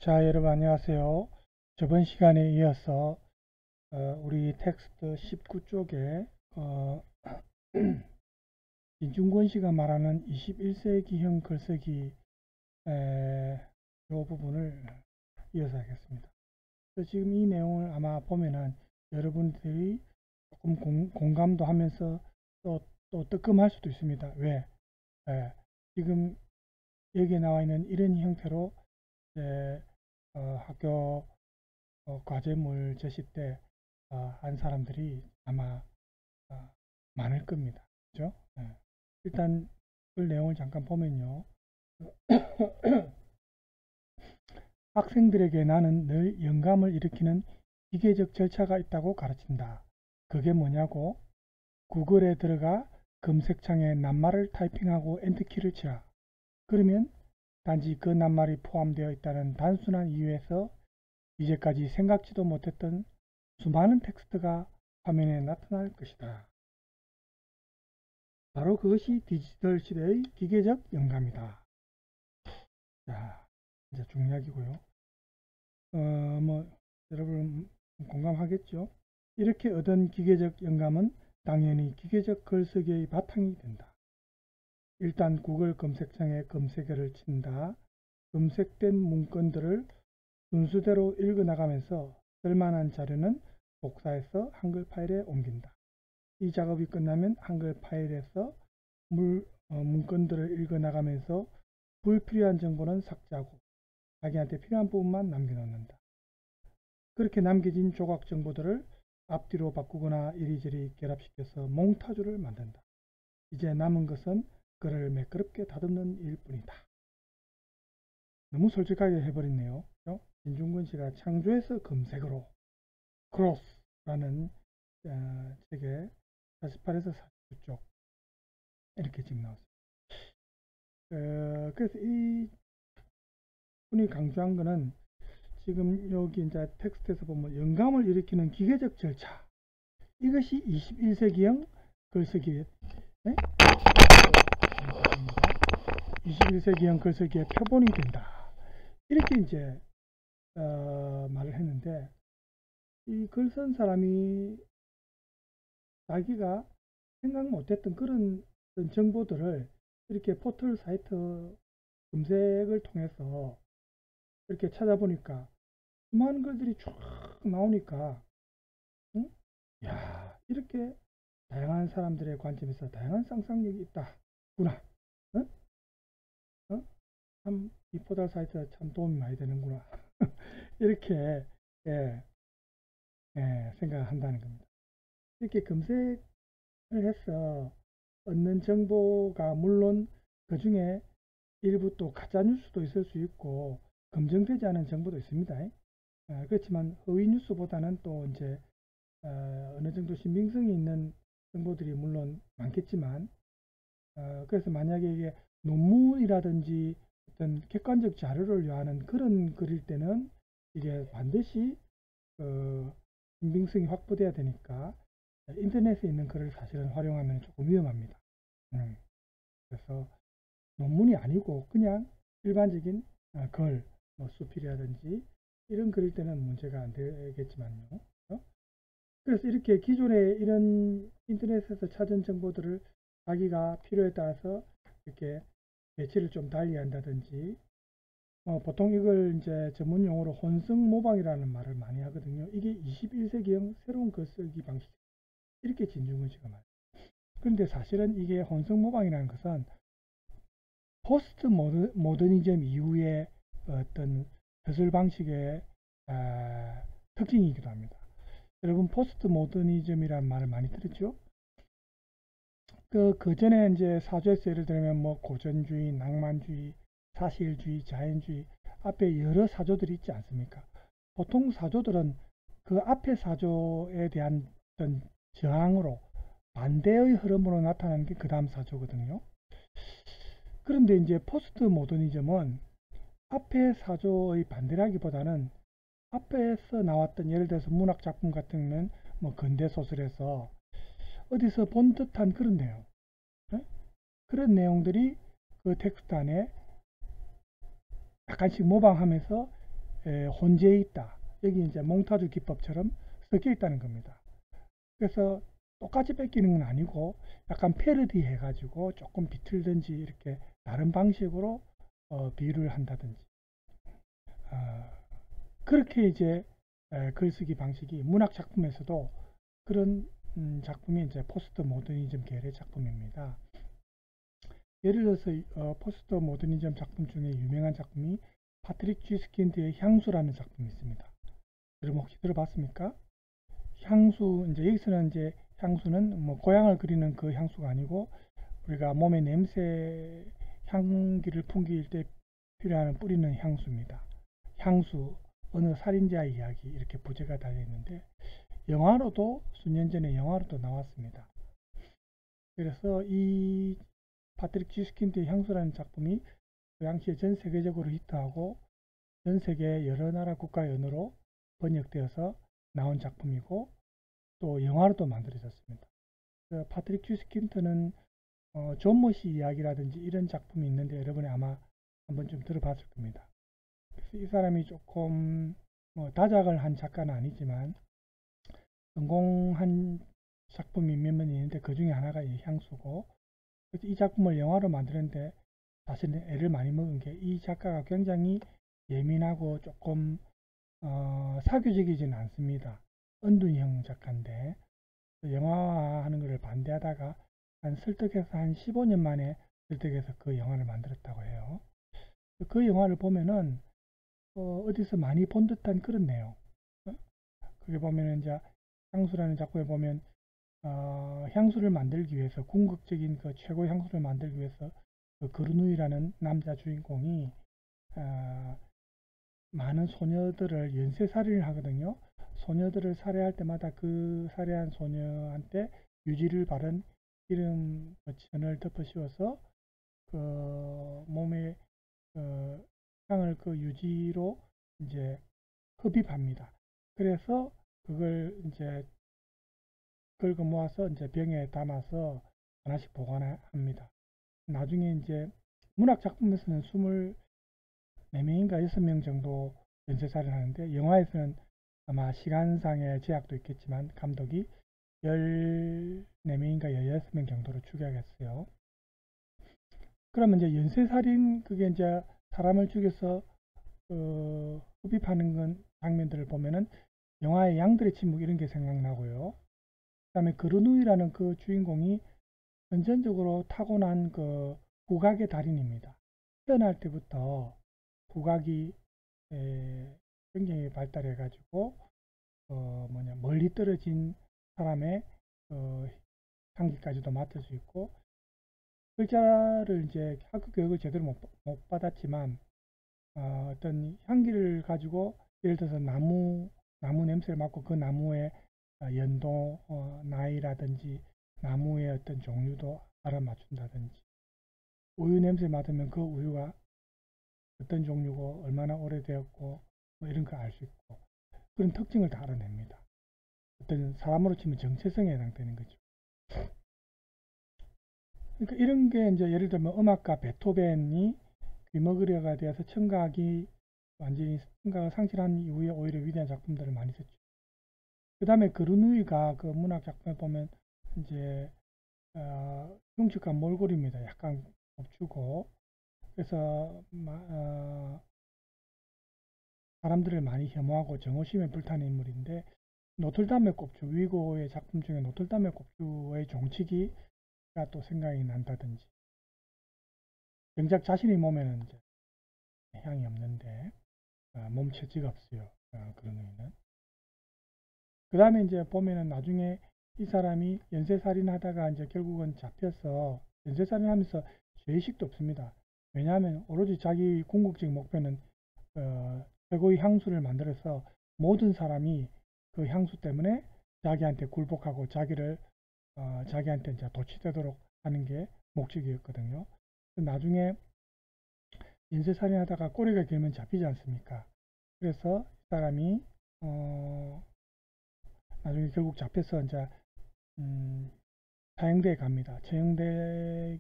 자, 여러분 안녕하세요. 저번 시간에 이어서 우리 텍스트 19쪽에 김중권 씨가 말하는 21세기형 글쓰기 이 부분을 이어서 하겠습니다. 그래서 지금 이 내용을 아마 보면은 여러분들이 조금 공감도 하면서 또 뜨끔할 수도 있습니다. 왜? 지금 여기에 나와 있는 이런 형태로 학교 과제물 제시 때 한 사람들이 아마 많을 겁니다. 그죠? 일단 그 내용을 잠깐 보면요. 학생들에게 나는 늘 영감을 일으키는 기계적 절차가 있다고 가르친다. 그게 뭐냐고? 구글에 들어가 검색창에 낱말을 타이핑하고 엔터키를 치라. 그러면 단지 그 낱말이 포함되어 있다는 단순한 이유에서 이제까지 생각지도 못했던 수많은 텍스트가 화면에 나타날 것이다. 바로 그것이 디지털 시대의 기계적 영감이다. 자, 이제 중요하기고요. 여러분 공감하겠죠? 이렇게 얻은 기계적 영감은 당연히 기계적 글쓰기의 바탕이 된다. 일단 구글 검색창에 검색어를 친다. 검색된 문건들을 순서대로 읽어나가면서 쓸만한 자료는 복사해서 한글 파일에 옮긴다. 이 작업이 끝나면 한글 파일에서 문건들을 읽어나가면서 불필요한 정보는 삭제하고 자기한테 필요한 부분만 남겨놓는다. 그렇게 남겨진 조각 정보들을 앞뒤로 바꾸거나 이리저리 결합시켜서 몽타주를 만든다. 이제 남은 것은 글을 매끄럽게 다듬는 일뿐이다. 너무 솔직하게 해버렸네요. 김중권 씨가 창조해서 검색으로 크로스라는 책에 48에서 49쪽 이렇게 지금 나왔습니다. 그래서 이 분이 강조한 거는 지금 여기 이제 텍스트에서 보면 영감을 일으키는 기계적 절차, 이것이 21세기형 글쓰기의 21세기형 글쓰기의 표본이 된다. 이렇게 이제 말을 했는데, 이 글 쓴 사람이 자기가 생각 못했던 그런 정보들을 이렇게 포털 사이트 검색을 통해서 이렇게 찾아보니까 수많은 글들이 쫙 나오니까 야, 이렇게 다양한 사람들의 관점에서 다양한 상상력이 있다구나. 참 이 포털 사이트가 참 도움이 많이 되는구나. 이렇게 생각을 한다는 겁니다. 이렇게 검색을 해서 얻는 정보가 물론 그 중에 일부 또 가짜뉴스도 있을 수 있고 검증되지 않은 정보도 있습니다. 그렇지만 허위 뉴스보다는 또 이제 어느 정도 신빙성이 있는 정보들이 물론 많겠지만 그래서 만약에 이게 논문이라든지 어떤 객관적 자료를 요하는 그런 글일 때는 이게 반드시 신빙성이 확보돼야 되니까 인터넷에 있는 글을 사실은 활용하면 조금 위험합니다. 그래서 논문이 아니고 그냥 일반적인 글, 수필이라든지 이런 글일 때는 문제가 안 되겠지만요. 그래서 이렇게 기존에 이런 인터넷에서 찾은 정보들을 자기가 필요에 따라서 이렇게 배치를 좀 달리 한다든지, 보통 이걸 이제 전문 용어로 혼성 모방이라는 말을 많이 하거든요. 이게 21세기형 새로운 글쓰기 방식, 이렇게 진중권 씨가 말해요. 그런데 사실은 이게 혼성 모방이라는 것은 포스트 모더니즘 이후의 어떤 서술 방식의 특징이기도 합니다. 여러분 포스트 모더니즘이라는 말을 많이 들었죠? 그 전에 이제 사조에서 예를 들면 뭐 고전주의, 낭만주의, 사실주의, 자연주의 앞에 여러 사조들이 있지 않습니까? 보통 사조들은 그 앞에 사조에 대한 어떤 저항으로 반대의 흐름으로 나타나는 게 그 다음 사조거든요. 그런데 이제 포스트 모더니즘은 앞에 사조의 반대라기보다는 앞에서 나왔던 예를 들어서 문학 작품 같은 경우는 뭐 근대 소설에서 어디서 본 듯한 그런 내용, 그런 내용들이 그 텍스트 안에 약간씩 모방하면서 혼재해 있다. 여기 이제 몽타주 기법처럼 섞여 있다는 겁니다. 그래서 똑같이 뺏기는 건 아니고 약간 패러디 해가지고 조금 비틀든지 이렇게 다른 방식으로 비유를 한다든지 그렇게 이제 글쓰기 방식이 문학 작품에서도 그런 작품이 이제 포스트 모더니즘 계열의 작품입니다. 예를 들어서 포스트 모더니즘 작품 중에 유명한 작품이 파트릭 쥐스킨드의 향수라는 작품이 있습니다. 여러분 혹시 들어봤습니까? 향수, 이제 여기서는 이제 향수는 뭐 고향을 그리는 그 향수가 아니고 우리가 몸의 냄새, 향기를 풍길 때 필요한 뿌리는 향수입니다. 향수, 어느 살인자의 이야기 이렇게 부제가 달려 있는데 영화로도 수년 전에 영화로도 나왔습니다. 그래서 이 파트릭 쥐스킨드의 향수라는 작품이 그 당시에 전 세계적으로 히트하고 전 세계 여러 나라 국가 언어로 번역되어서 나온 작품이고 또 영화로도 만들어졌습니다. 파트릭 쥐스킨드는 존 머시 이야기라든지 이런 작품이 있는데 여러분이 아마 한번 좀 들어봤을 겁니다. 그래서 이 사람이 조금 다작을 한 작가는 아니지만 성공한 작품이 몇몇 있는데 그 중에 하나가 이 향수고, 그래서 이 작품을 영화로 만드는데 사실은 애를 많이 먹은 게 이 작가가 굉장히 예민하고 조금 사교적이지는 않습니다. 은둔형 작가인데 영화화하는 것을 반대하다가 설득해서 한 15년 만에 설득해서 그 영화를 만들었다고 해요. 그 영화를 보면은 어디서 많이 본 듯한 그런 내용. 그게 보면은 이제 향수라는 작품에 보면 향수를 만들기 위해서 궁극적인 그 최고의 향수를 만들기 위해서 그 그르누이라는 남자 주인공이 많은 소녀들을 연쇄살인을 하거든요. 소녀들을 살해할 때마다 그 살해한 소녀한테 유지를 바른 기름 천을 덮어 씌워서 그 몸에 향을 그 유지로 이제 흡입합니다. 그래서 그걸 이제 긁어 모아서 이제 병에 담아서 하나씩 보관합니다. 나중에 이제 문학 작품에서는 24명인가 6명 정도 연쇄살인 하는데 영화에서는 아마 시간상의 제약도 있겠지만 감독이 14명인가 16명 정도로 추격했어요. 그러면 이제 연쇄살인 그게 이제 사람을 죽여서 흡입하는 건 장면들을 보면은 영화의 양들의 침묵 이런 게 생각나고요. 그 다음에 그르누이라는 그 주인공이 선천적으로 타고난 그 후각의 달인입니다. 태어날 때부터 후각이 굉장히 발달해 가지고 멀리 떨어진 사람의 향기까지도 맡을 수 있고, 글자를 이제 학교 교육을 제대로 못 받았지만 어떤 향기를 가지고 예를 들어서 나무 냄새를 맡고 그 나무의 연도, 나이라든지 나무의 어떤 종류도 알아맞춘다든지, 우유 냄새 맡으면 그 우유가 어떤 종류고 얼마나 오래되었고 뭐 이런 거 알 수 있고 그런 특징을 다 알아냅니다. 어떤 사람으로 치면 정체성에 해당되는 거죠. 그러니까 이런 게 이제 예를 들면 음악가 베토벤이 귀머거리가 되어서 청각이 완전히 청각을 상실한 이후에 오히려 위대한 작품들을 많이 썼죠. 그 다음에 그르누이가 그 문학 작품에 보면 이제 흉측한 몰골입니다. 약간 곱추고 그래서 사람들을 많이 혐오하고 정오심에 불타는 인물인데, 노틀담의 꼽주, 위고의 작품 중에 노틀담의 꼽주의 종치기가 또 생각이 난다든지, 정작 자신의 몸에는 이제 향이 없는데 몸체지가 없어요. 그런 의미는. 그 다음에 이제 보면은 나중에 이 사람이 연쇄살인 하다가 이제 결국은 잡혀서 연쇄살인 하면서 죄의식도 없습니다. 왜냐하면 오로지 자기 궁극적인 목표는 최고의 향수를 만들어서 모든 사람이 그 향수 때문에 자기한테 굴복하고 자기한테 이제 도취되도록 하는 게 목적이었거든요. 나중에 연쇄살인 하다가 꼬리가 길면 잡히지 않습니까? 그래서 이 사람이 나중에 결국 잡혀서 이제 사형대에 갑니다. 처형되기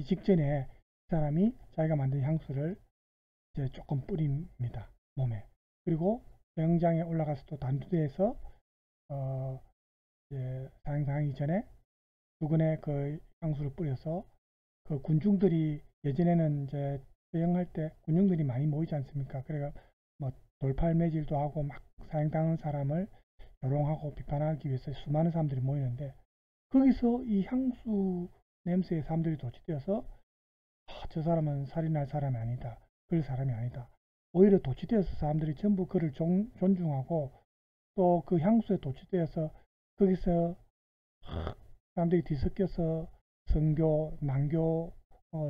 직전에 이 사람이 자기가 만든 향수를 이제 조금 뿌립니다. 몸에. 그리고 수영장에 올라가서 또 단두대에서 이제 사행하기 전에 두근에 그 향수를 뿌려서 그 군중들이 예전에는 이제 수영할 때 군중들이 많이 모이지 않습니까? 그래가 뭐 돌팔매질도 하고 막 사형당한 사람을 조롱하고 비판하기 위해서 수많은 사람들이 모이는데 거기서 이 향수 냄새에 사람들이 도취되어서 저 사람은 살인할 사람이 아니다. 그럴 사람이 아니다. 오히려 도취되어서 사람들이 전부 그를 존중하고 또 그 향수에 도취되어서 거기서 사람들이 뒤섞여서 선교, 난교,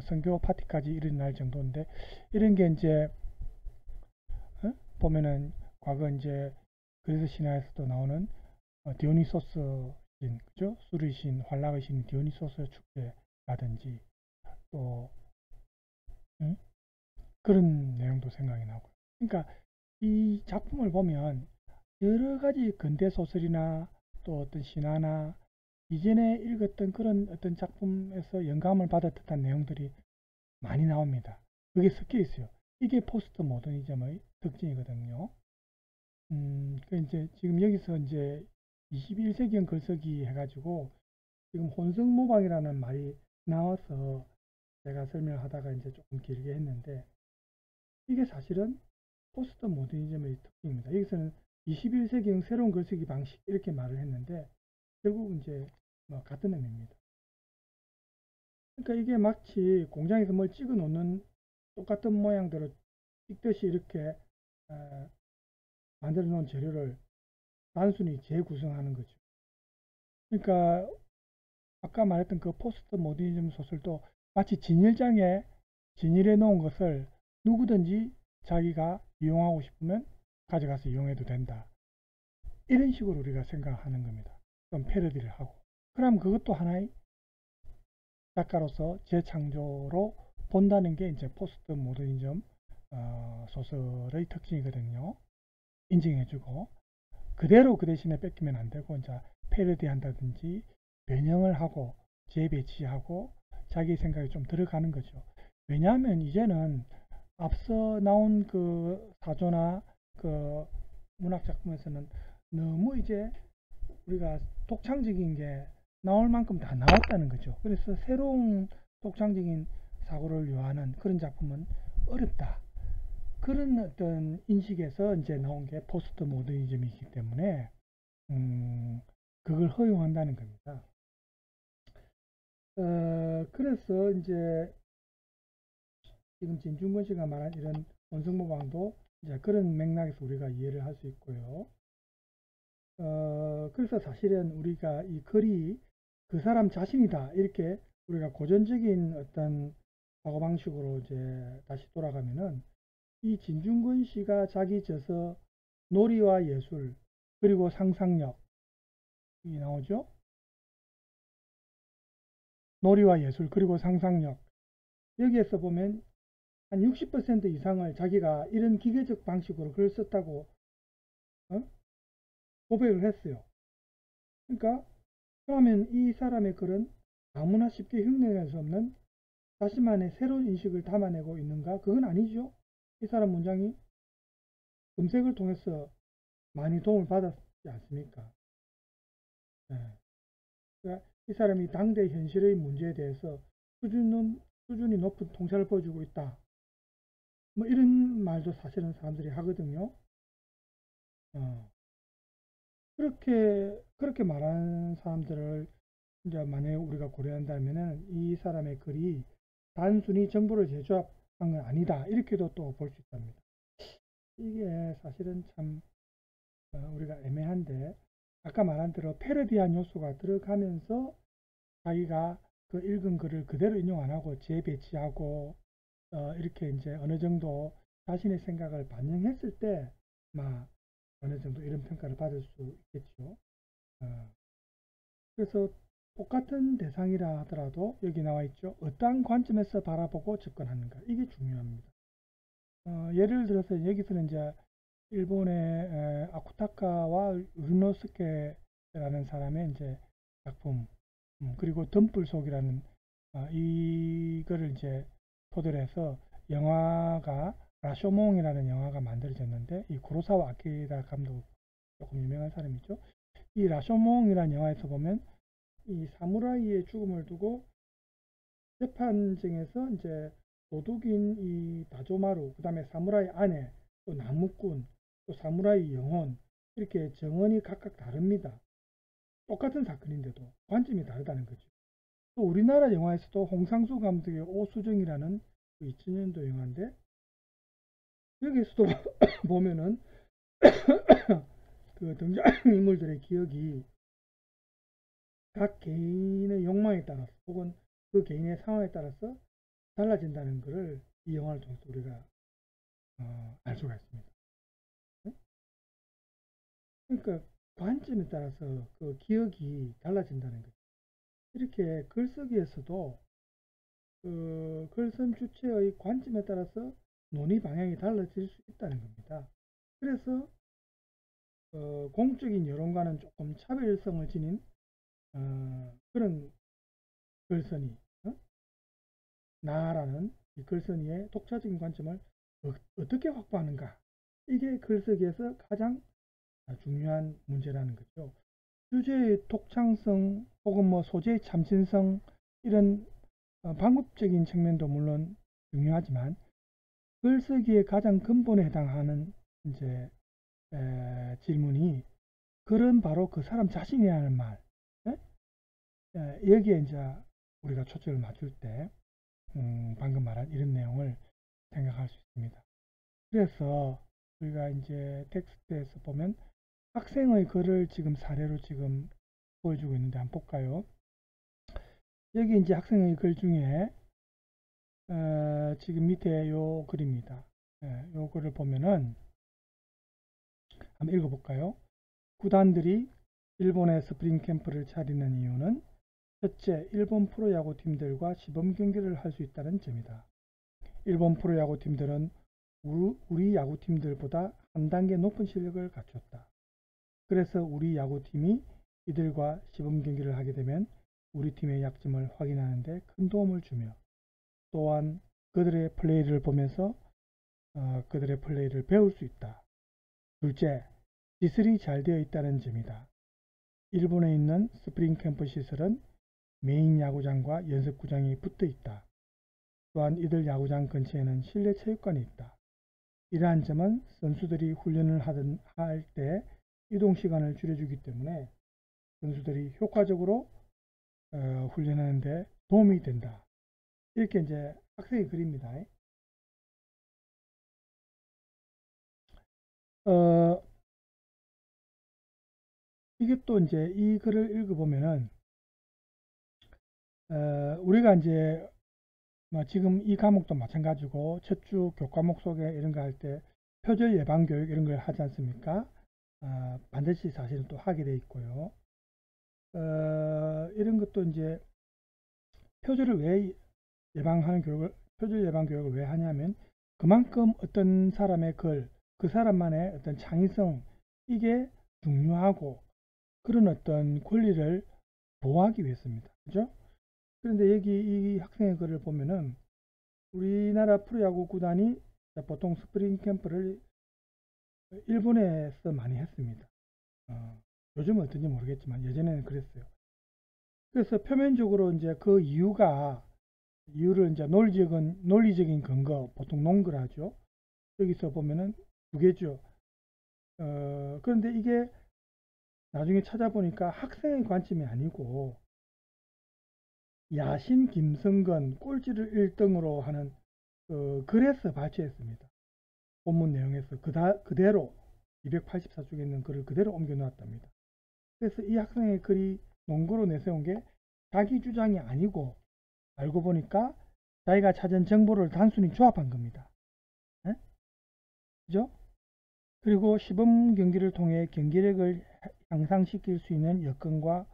선교 파티까지 일어날 정도인데 이런 게 이제 보면은 과거 이제 그리스 신화에서도 나오는 디오니소스신, 그죠? 술의 신, 환락의 신 디오니소스 축제라든지 또 그런 내용도 생각이 나고. 그러니까 이 작품을 보면 여러 가지 근대 소설이나 또 어떤 신화나 이전에 읽었던 그런 어떤 작품에서 영감을 받을 듯한 내용들이 많이 나옵니다. 그게 섞여 있어요. 이게 포스트 모더니즘의 특징이거든요. 그 이제 지금 여기서 이제 21세기형 글쓰기 해가지고 지금 혼성모방이라는 말이 나와서 제가 설명하다가 이제 조금 길게 했는데 이게 사실은 포스트 모더니즘의 특징입니다. 여기서는 21세기형 새로운 글쓰기 방식 이렇게 말을 했는데 결국 이제 뭐 같은 의미입니다. 그러니까 이게 마치 공장에서 뭘 찍어 놓는 똑같은 모양대로 찍듯이 이렇게 만들어 놓은 재료를 단순히 재구성하는 거죠. 그러니까 아까 말했던 그 포스트 모더니즘 소설도 마치 진열장에 진열해 놓은 것을 누구든지 자기가 이용하고 싶으면 가져가서 이용해도 된다. 이런 식으로 우리가 생각하는 겁니다. 좀 패러디를 하고. 그럼 그것도 하나의 작가로서 재창조로 본다는 게 이제 포스트 모더니즘 소설의 특징이거든요. 인정해주고 그대로 그 대신에 뺏기면 안 되고 이제 패러디 한다든지 변형을 하고 재배치하고 자기 생각이 좀 들어가는 거죠. 왜냐하면 이제는 앞서 나온 그 사조나 그 문학 작품에서는 너무 이제 우리가 독창적인 게 나올 만큼 다 나왔다는 거죠. 그래서 새로운 독창적인 사고를 요하는 그런 작품은 어렵다. 그런 어떤 인식에서 이제 나온 게 포스트 모더니즘이기 때문에 그걸 허용한다는 겁니다. 그래서 이제 지금 진중권 씨가 말한 이런 원성모방도 이제 그런 맥락에서 우리가 이해를 할 수 있고요. 그래서 사실은 우리가 이 글이 그 사람 자신이다 이렇게 우리가 고전적인 어떤 사고방식으로 이제 다시 돌아가면은 이 진중권 씨가 자기 저서 놀이와 예술 그리고 상상력이 나오죠. 놀이와 예술 그리고 상상력 여기에서 보면 한 60% 이상을 자기가 이런 기계적 방식으로 글을 썼다고 고백을 했어요. 그러니까 그러면 이 사람의 글은 아무나 쉽게 흉내낼 수 없는 자신만의 새로운 인식을 담아내고 있는가? 그건 아니죠. 이 사람 문장이 검색을 통해서 많이 도움을 받았지 않습니까? 네. 그러니까 이 사람이 당대 현실의 문제에 대해서 수준이 높은 통찰을 보여주고 있다. 뭐 이런 말도 사실은 사람들이 하거든요. 그렇게 말하는 사람들을 이제 만약에 우리가 고려한다면은 이 사람의 글이 단순히 정보를 제조한 건 아니다. 이렇게도 또 볼 수 있답니다. 이게 사실은 참 우리가 애매한데 아까 말한 대로 패러디한 요소가 들어가면서 자기가 그 읽은 글을 그대로 인용 안 하고 재배치하고 이렇게 이제 어느 정도 자신의 생각을 반영했을 때 어느 정도 이런 평가를 받을 수 있겠죠. 그래서 똑같은 대상이라 하더라도 여기 나와 있죠. 어떠한 관점에서 바라보고 접근하는가. 이게 중요합니다. 예를 들어서 여기서는 이제 일본의 아쿠타카와 르노스케라는 사람의 이제 작품, 그리고 덤불속이라는 이거를 이제 토대로 해서 영화가 라쇼몽이라는 영화가 만들어졌는데, 이 구로사와 아키라 감독, 조금 유명한 사람이죠. 이 라쇼몽이라는 영화에서 보면 이 사무라이의 죽음을 두고 재판정에서 이제 도둑인 이 다조마루, 그 다음에 사무라이 아내, 또 나무꾼, 또 사무라이 영혼, 이렇게 정언이 각각 다릅니다. 똑같은 사건인데도 관점이 다르다는 거죠. 또 우리나라 영화에서도 홍상수 감독의 오수정이라는 2000년도 영화인데, 여기에서도 보면은 그 등장인물들의 기억이 각 개인의 욕망에 따라서 혹은 그 개인의 상황에 따라서 달라진다는 것을 이 영화를 통해서 우리가 알 수가 있습니다. 그러니까 관점에 따라서 그 기억이 달라진다는 거죠. 이렇게 글쓰기에서도 그 글쓴 주체의 관점에 따라서 논의 방향이 달라질 수 있다는 겁니다. 그래서 공적인 여론과는 조금 차별성을 지닌 그런 글쓴이, 나라는 이 글쓴이의 독자적인 관점을 어떻게 확보하는가, 이게 글쓰기에서 가장 중요한 문제라는 거죠. 주제의 독창성 혹은 뭐 소재의 참신성, 이런 방법적인 측면도 물론 중요하지만 글쓰기의 가장 근본에 해당하는 이제 질문이 글은 바로 그 사람 자신이라는 말, 여기에 이제 우리가 초점을 맞출 때 방금 말한 이런 내용을 생각할 수 있습니다. 그래서 우리가 이제 텍스트에서 보면 학생의 글을 지금 사례로 지금 보여주고 있는데 한번 볼까요? 여기 이제 학생의 글 중에 지금 밑에 요 글입니다. 요 글을 보면은 한번 읽어볼까요? 구단들이 일본의 스프링 캠프를 차리는 이유는 첫째, 일본 프로야구 팀들과 시범 경기를 할 수 있다는 점이다. 일본 프로야구 팀들은 우리 야구팀들보다 한 단계 높은 실력을 갖췄다. 그래서 우리 야구팀이 이들과 시범 경기를 하게 되면 우리 팀의 약점을 확인하는 데 큰 도움을 주며, 또한 그들의 플레이를 보면서 그들의 플레이를 배울 수 있다. 둘째, 시설이 잘 되어 있다는 점이다. 일본에 있는 스프링 캠프 시설은 메인 야구장과 연습구장이 붙어 있다. 또한 이들 야구장 근처에는 실내 체육관이 있다. 이러한 점은 선수들이 훈련을 할 때 이동 시간을 줄여주기 때문에 선수들이 효과적으로 훈련하는 데 도움이 된다. 이렇게 이제 학생의 글입니다. 이게 또 이제 이 글을 읽어보면은 우리가 이제 지금 이 과목도 마찬가지고 첫 주 교과목 소개 이런 거 할 때 표절 예방 교육 이런 걸 하지 않습니까? 반드시 사실은 또 하게 돼 있고요. 이런 것도 이제 표절 예방 교육을 왜 하냐면, 그만큼 어떤 사람의 글, 그 사람만의 어떤 창의성, 이게 중요하고 그런 어떤 권리를 보호하기 위해서입니다. 그죠? 그런데 여기 이 학생의 글을 보면은 우리나라 프로야구 구단이 보통 스프링 캠프를 일본에서 많이 했습니다. 요즘은 어떤지 모르겠지만 예전에는 그랬어요. 그래서 표면적으로 이제 그 이유를 이제 논리적인 근거, 보통 논거를 하죠. 여기서 보면은 두 개죠. 그런데 이게 나중에 찾아보니까 학생의 관점이 아니고 야신 김성근 꼴찌를 1등으로 하는 글에서 발췌했습니다. 본문 내용에서 그대로 284쪽에 있는 글을 그대로 옮겨 놓았답니다. 그래서 이 학생의 글이 논거로 내세운 게 자기 주장이 아니고 알고 보니까 자기가 찾은 정보를 단순히 조합한 겁니다. 네? 그죠? 그리고 시범 경기를 통해 경기력을 향상시킬 수 있는 여건과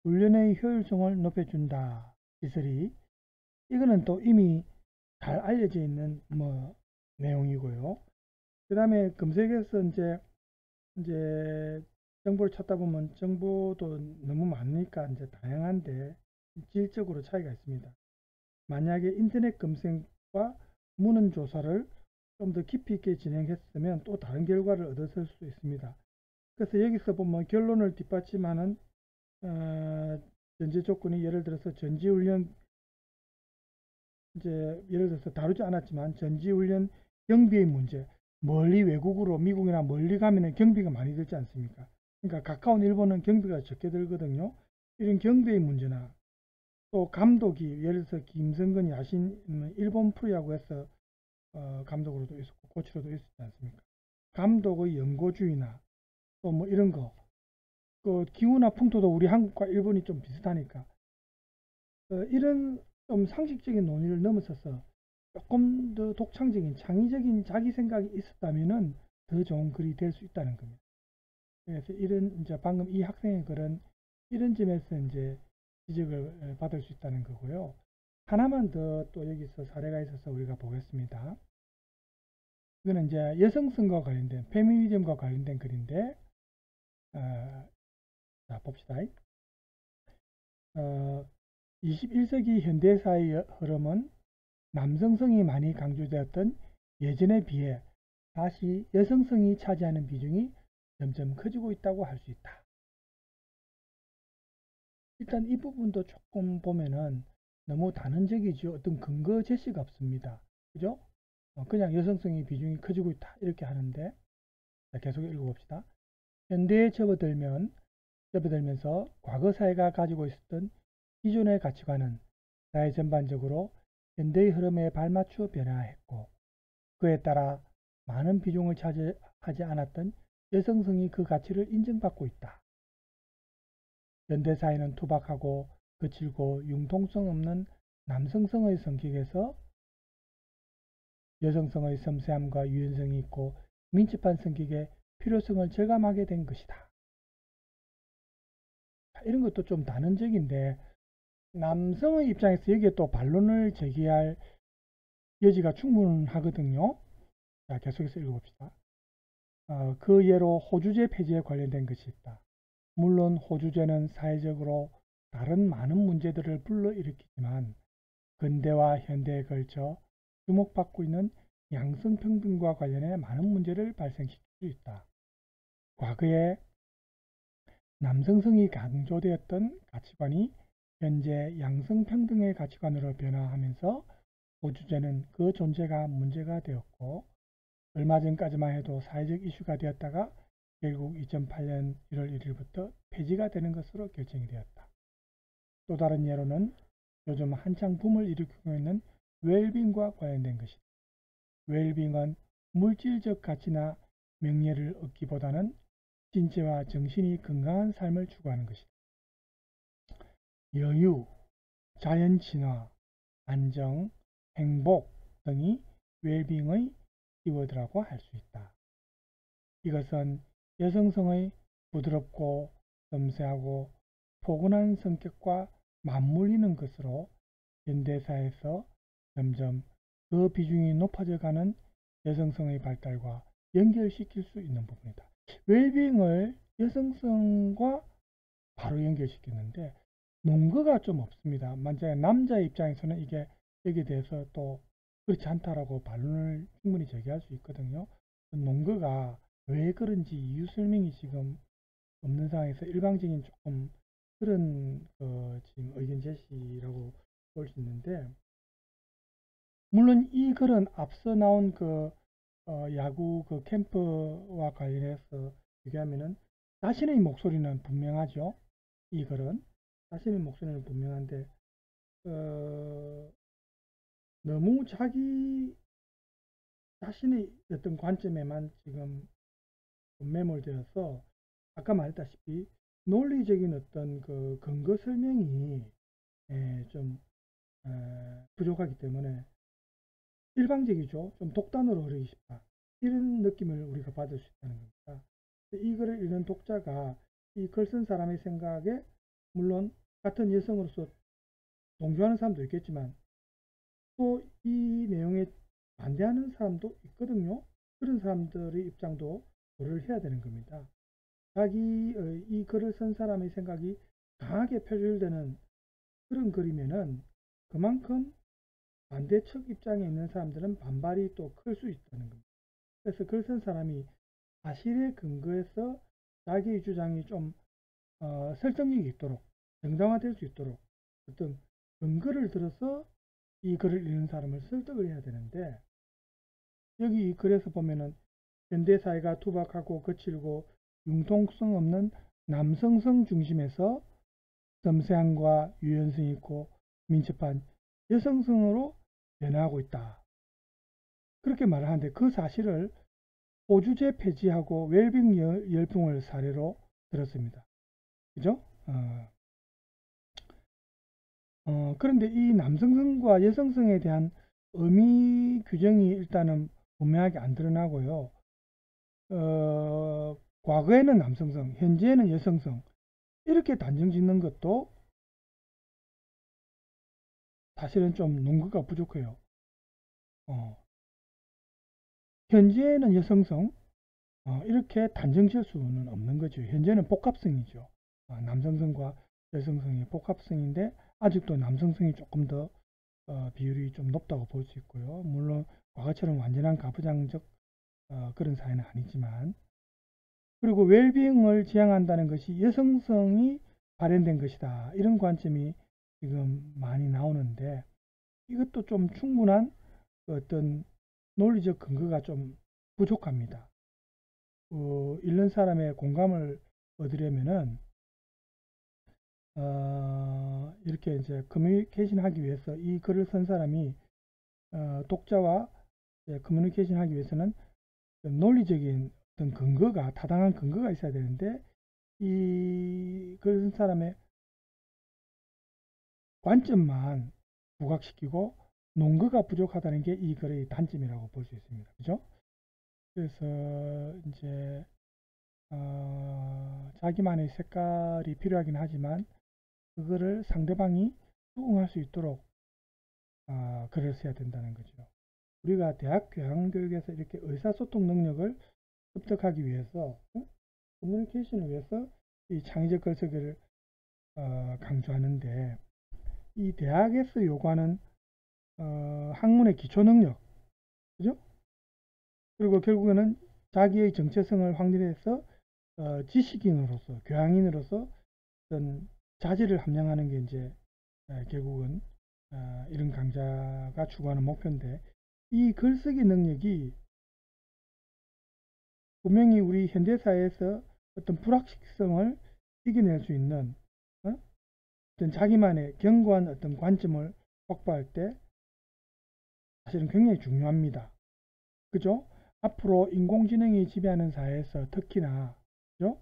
훈련의 효율성을 높여준다. 시설이. 이거는 또 이미 잘 알려져 있는 내용이고요. 그 다음에 검색해서 이제 정보를 찾다 보면 정보도 너무 많으니까 이제 다양한데 질적으로 차이가 있습니다. 만약에 인터넷 검색과 문헌 조사를 좀 더 깊이 있게 진행했으면 또 다른 결과를 얻었을 수 있습니다. 그래서 여기서 보면 결론을 뒷받침하는 전제 조건이 예를 들어서 전지훈련, 이제 예를 들어서 다루지 않았지만 전지훈련 경비의 문제, 멀리 외국으로 미국이나 멀리 가면은 경비가 많이 들지 않습니까? 그러니까 가까운 일본은 경비가 적게 들거든요. 이런 경비의 문제나 또 감독이 예를 들어서 김성근이 하신 일본 프로야구에서 감독으로도 있었고 코치로도 있었지 않습니까? 감독의 연고주의나 또 뭐 이런 거, 그 기후나 풍토도 우리 한국과 일본이 좀 비슷하니까 이런 좀 상식적인 논의를 넘어서서 조금 더 독창적인 창의적인 자기 생각이 있었다면은 더 좋은 글이 될 수 있다는 겁니다. 그래서 이런 이제 방금 이 학생의 글은 이런 점에서 이제 지적을 받을 수 있다는 거고요. 하나만 더 또 여기서 사례가 있어서 우리가 보겠습니다. 이거는 이제 여성성과 관련된 페미니즘과 관련된 글인데 자 봅시다. 21세기 현대사의 흐름은 남성성이 많이 강조되었던 예전에 비해 다시 여성성이 차지하는 비중이 점점 커지고 있다고 할 수 있다. 일단 이 부분도 조금 보면은 너무 단언적이죠. 어떤 근거 제시가 없습니다. 그죠? 그냥 여성성의 비중이 커지고 있다 이렇게 하는데, 자, 계속 읽어봅시다. 현대에 접어들면서 과거 사회가 가지고 있었던 기존의 가치관은 사회 전반적으로 현대의 흐름에 발맞추어 변화했고, 그에 따라 많은 비중을 차지하지 않았던 여성성이 그 가치를 인정받고 있다. 현대사회는 투박하고 거칠고 융통성 없는 남성성의 성격에서 여성성의 섬세함과 유연성이 있고 민첩한 성격의 필요성을 절감하게 된 것이다. 이런 것도 좀 단언적인데, 남성의 입장에서 여기에 또 반론을 제기할 여지가 충분하거든요. 자, 계속해서 읽어봅시다. 그 예로 호주제 폐지에 관련된 것이 있다. 물론 호주제는 사회적으로 다른 많은 문제들을 불러일으키지만 근대와 현대에 걸쳐 주목받고 있는 양성평등과 관련해 많은 문제를 발생시킬 수 있다. 과거에 남성성이 강조되었던 가치관이 현재 양성평등의 가치관으로 변화하면서 호주제는 그 존재가 문제가 되었고, 얼마 전까지만 해도 사회적 이슈가 되었다가 결국 2008년 1월 1일부터 폐지가 되는 것으로 결정이 되었다. 또 다른 예로는 요즘 한창 붐을 일으키고 있는 웰빙과 관련된 것이다. 웰빙은 물질적 가치나 명예를 얻기보다는 신체와 정신이 건강한 삶을 추구하는 것이다. 여유, 자연 친화, 안정, 행복 등이 웰빙의 키워드라고 할 수 있다. 이것은 여성성의 부드럽고 섬세하고 포근한 성격과 맞물리는 것으로 현대사에서 점점 그 비중이 높아져가는 여성성의 발달과 연결시킬 수 있는 부분이다. 웰빙을 여성성과 바로 연결시키는데 논거가 좀 없습니다. 만약에 남자의 입장에서는 이게 여기에 대해서 또 그렇지 않다라고 반론을 충분히 제기할 수 있거든요. 논거가 왜 그런지 이유 설명이 지금 없는 상황에서 일방적인 조금 그런 지금 의견 제시라고 볼 수 있는데, 물론 이 글은 앞서 나온 야구 캠프와 관련해서 얘기하면은 자신의 목소리는 분명하죠. 이 글은 자신의 목소리는 분명한데 너무 자기 자신의 어떤 관점에만 지금 매몰되어서 아까 말했다시피 논리적인 어떤 근거 설명이 좀 부족하기 때문에 일방적이죠. 좀 독단으로 흐르기 쉽다. 이런 느낌을 우리가 받을 수 있다는 겁니다. 이 글을 읽는 독자가 이 글 쓴 사람의 생각에 물론 같은 여성으로서 동조하는 사람도 있겠지만 또 이 내용에 반대하는 사람도 있거든요. 그런 사람들의 입장도 고려를 해야 되는 겁니다. 자기의 이 글을 쓴 사람의 생각이 강하게 표출되는 그런 글이면은 그만큼 반대측 입장에 있는 사람들은 반발이 또 클 수 있다는 겁니다. 그래서 글 쓴 사람이 사실에 근거해서 자기의 주장이 좀 설득력이 있도록, 정당화될 수 있도록 어떤 근거를 들어서 이 글을 읽는 사람을 설득을 해야 되는데, 여기 이 글에서 보면은 현대사회가 투박하고 거칠고 융통성 없는 남성성 중심에서 섬세함과 유연성이 있고 민첩한 여성성으로 변화하고 있다. 그렇게 말을 하는데, 그 사실을 호주제 폐지하고 웰빙 열풍을 사례로 들었습니다. 그죠? 그런데 이 남성성과 여성성에 대한 의미 규정이 일단은 분명하게 안 드러나고요. 과거에는 남성성, 현재는 여성성, 이렇게 단정 짓는 것도 사실은 좀 논거가 부족해요. 현재는 여성성, 이렇게 단정 지을 수는 없는 거죠. 현재는 복합성이죠. 남성성과 여성성의 복합성인데, 아직도 남성성이 조금 더 비율이 좀 높다고 볼 수 있고요. 물론 과거처럼 완전한 가부장적 그런 사회는 아니지만, 그리고 웰빙을 지향한다는 것이 여성성이 발현된 것이다, 이런 관점이 지금 많이 나오는데, 이것도 좀 충분한 어떤 논리적 근거가 좀 부족합니다. 읽는 사람의 공감을 얻으려면은 이렇게 이제 커뮤니케이션 하기 위해서 이 글을 쓴 사람이 독자와 커뮤니케이션 하기 위해서는 논리적인 어떤 근거가, 타당한 근거가 있어야 되는데, 이 글을 쓴 사람의 관점만 부각시키고 논거가 부족하다는 게 이 글의 단점이라고 볼 수 있습니다. 그죠? 그래서 이제 자기만의 색깔이 필요하긴 하지만 그거를 상대방이 수긍할 수 있도록 글을 써야 된다는 거죠. 우리가 대학 교양교육에서 이렇게 의사소통 능력을 습득하기 위해서, 커뮤니케이션을 위해서 이 창의적 글쓰기를 강조하는데, 이 대학에서 요구하는 학문의 기초 능력, 그죠? 그리고 결국에는 자기의 정체성을 확립해서 지식인으로서, 교양인으로서 어떤 자질을 함양하는 게 이제 결국은 이런 강좌가 추구하는 목표인데, 이 글쓰기 능력이 분명히 우리 현대사회에서 어떤 불확실성을 이겨낼 수 있는 어떤 자기만의 견고한 어떤 관점을 확보할 때 사실은 굉장히 중요합니다. 그죠? 앞으로 인공지능이 지배하는 사회에서 특히나, 그죠?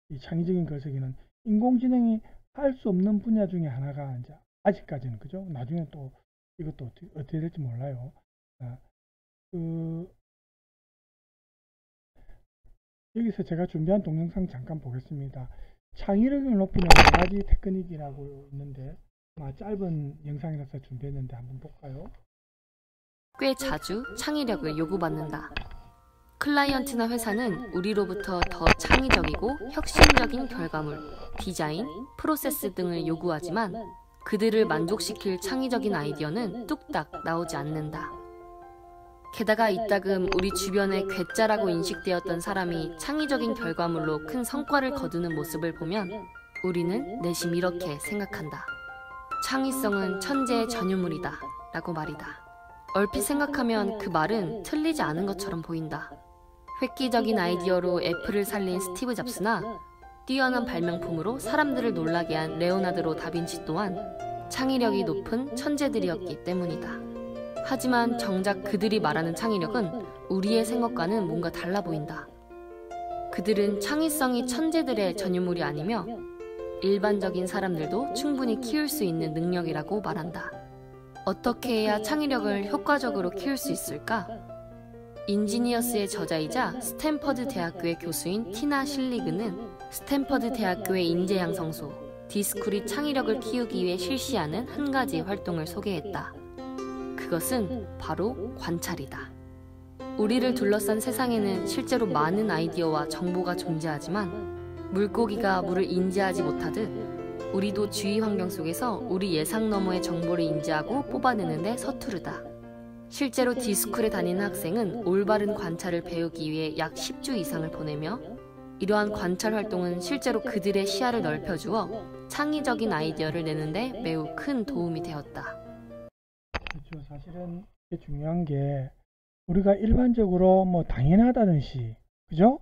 이 창의적인 글쓰기는 인공지능이 할 수 없는 분야 중에 하나가 이제 아직까지는, 그죠? 나중에 또 이것도 어떻게 될지 몰라요. 여기서 제가 준비한 동영상 잠깐 보겠습니다. 창의력을 높이는 4가지 테크닉이라고 있는데, 짧은 영상이라서 준비했는데 한번 볼까요? 꽤 자주 창의력을 요구받는다. 클라이언트나 회사는 우리로부터 더 창의적이고 혁신적인 결과물, 디자인, 프로세스 등을 요구하지만 그들을 만족시킬 창의적인 아이디어는 뚝딱 나오지 않는다. 게다가 이따금 우리 주변에 괴짜라고 인식되었던 사람이 창의적인 결과물로 큰 성과를 거두는 모습을 보면 우리는 내심 이렇게 생각한다. 창의성은 천재의 전유물이다 라고 말이다. 얼핏 생각하면 그 말은 틀리지 않은 것처럼 보인다. 획기적인 아이디어로 애플을 살린 스티브 잡스나 뛰어난 발명품으로 사람들을 놀라게 한 레오나르도 다빈치 또한 창의력이 높은 천재들이었기 때문이다. 하지만 정작 그들이 말하는 창의력은 우리의 생각과는 뭔가 달라 보인다. 그들은 창의성이 천재들의 전유물이 아니며 일반적인 사람들도 충분히 키울 수 있는 능력이라고 말한다. 어떻게 해야 창의력을 효과적으로 키울 수 있을까? 인지니어스의 저자이자 스탠퍼드 대학교의 교수인 티나 실리그는 스탠퍼드 대학교의 인재 양성소 디스쿨이 창의력을 키우기 위해 실시하는 한 가지 활동을 소개했다. 그것은 바로 관찰이다. 우리를 둘러싼 세상에는 실제로 많은 아이디어와 정보가 존재하지만 물고기가 물을 인지하지 못하듯 우리도 주위 환경 속에서 우리 예상 너머의 정보를 인지하고 뽑아내는데 서투르다. 실제로 디스쿨에 다니는 학생은 올바른 관찰을 배우기 위해 약 10주 이상을 보내며 이러한 관찰 활동은 실제로 그들의 시야를 넓혀주어 창의적인 아이디어를 내는데 매우 큰 도움이 되었다. 그렇죠. 사실은 이게 중요한 게 우리가 일반적으로 뭐 당연하다든지 그죠?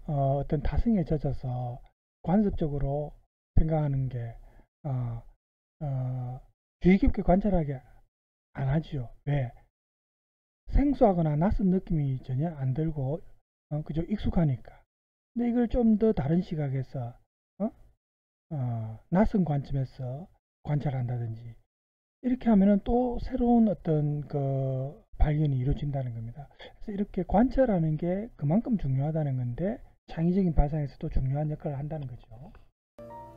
어떤 타성에 젖어서 관습적으로 생각하는 게 주의 깊게 관찰하게 안 하죠. 왜? 생소하거나 낯선 느낌이 전혀 안 들고 그죠? 익숙하니까. 근데 이걸 좀 더 다른 시각에서 낯선 관점에서 관찰한다든지 이렇게 하면은 또 새로운 어떤 그 발견이 이루어진다는 겁니다. 그래서 이렇게 관찰하는 게 그만큼 중요하다는 건데 창의적인 발상에서도 중요한 역할을 한다는 거죠.